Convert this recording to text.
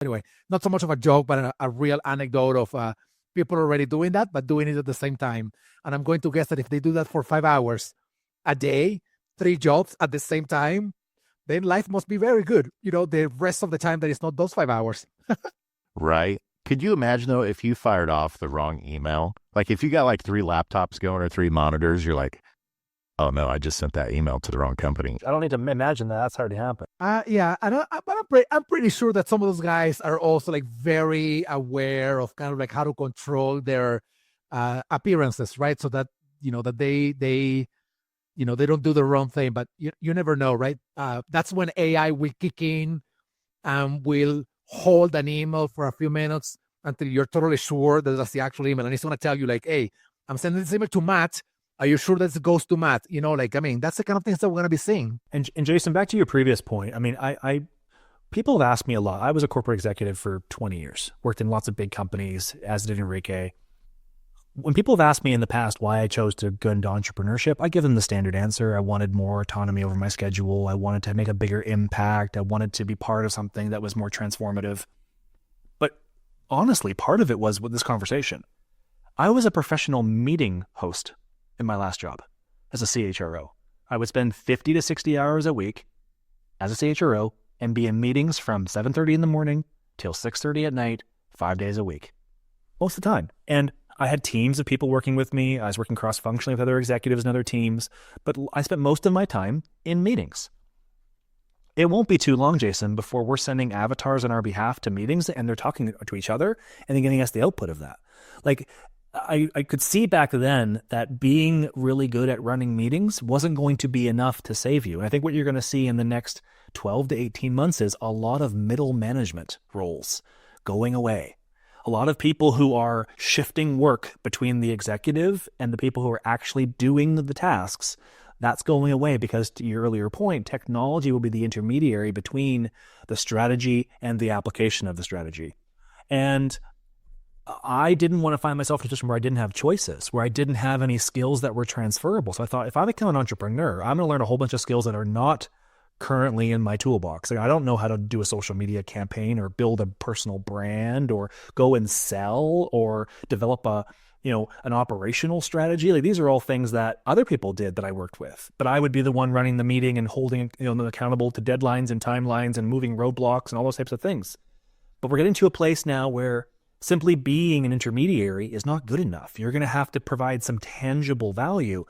anyway, not so much of a joke, but a real anecdote of people already doing that, but doing it at the same time. And I'm going to guess that if they do that for 5 hours a day, 3 jobs at the same time, then life must be very good. The rest of the time that is not those 5 hours. Right. Could you imagine though, if you fired off the wrong email, like if you got like 3 laptops going or 3 monitors, you're like, oh no, I just sent that email to the wrong company. I don't need to imagine that. That's already happened. Yeah, but I'm pretty sure that some of those guys are also like very aware of kind of like how to control their appearances, right? So that that they don't do the wrong thing. But you never know, right? That's when AI will kick in and will hold an email for a few minutes until you're totally sure that that's the actual email, and it's going to tell you like, hey, I'm sending this email to Matt. Are you sure that it goes to Matt? That's the kind of things that we're going to be seeing. And Jason, back to your previous point. I mean, I people have asked me a lot. I was a corporate executive for 20 years, worked in lots of big companies, as did Enrique. When people have asked me in the past why I chose to go into entrepreneurship, I give them the standard answer. I wanted more autonomy over my schedule. I wanted to make a bigger impact. I wanted to be part of something that was more transformative. But honestly, part of it was with this conversation. I was a professional meeting host in my last job as a CHRO. I would spend 50 to 60 hours a week as a CHRO and be in meetings from 7:30 in the morning till 6:30 at night, 5 days a week, most of the time. And I had teams of people working with me. I was working cross-functionally with other executives and other teams, but I spent most of my time in meetings. It won't be too long, Jason, before we're sending avatars on our behalf to meetings and they're talking to each other and then giving us the output of that. Like, I could see back then that being really good at running meetings wasn't going to be enough to save you. And I think what you're going to see in the next 12 to 18 months is a lot of middle management roles going away. A lot of people who are shifting work between the executive and the people who are actually doing the tasks, that's going away because, to your earlier point, technology will be the intermediary between the strategy and the application of the strategy. And I didn't want to find myself in a position where I didn't have choices, where I didn't have any skills that were transferable. So I thought, if I become an entrepreneur, I'm going to learn a whole bunch of skills that are not currently in my toolbox. Like, I don't know how to do a social media campaign or build a personal brand or go and sell or develop an operational strategy. Like, these are all things that other people did that I worked with, but I would be the one running the meeting and holding them accountable to deadlines and timelines and moving roadblocks and all those types of things. But we're getting to a place now where simply being an intermediary is not good enough. You're going to have to provide some tangible value.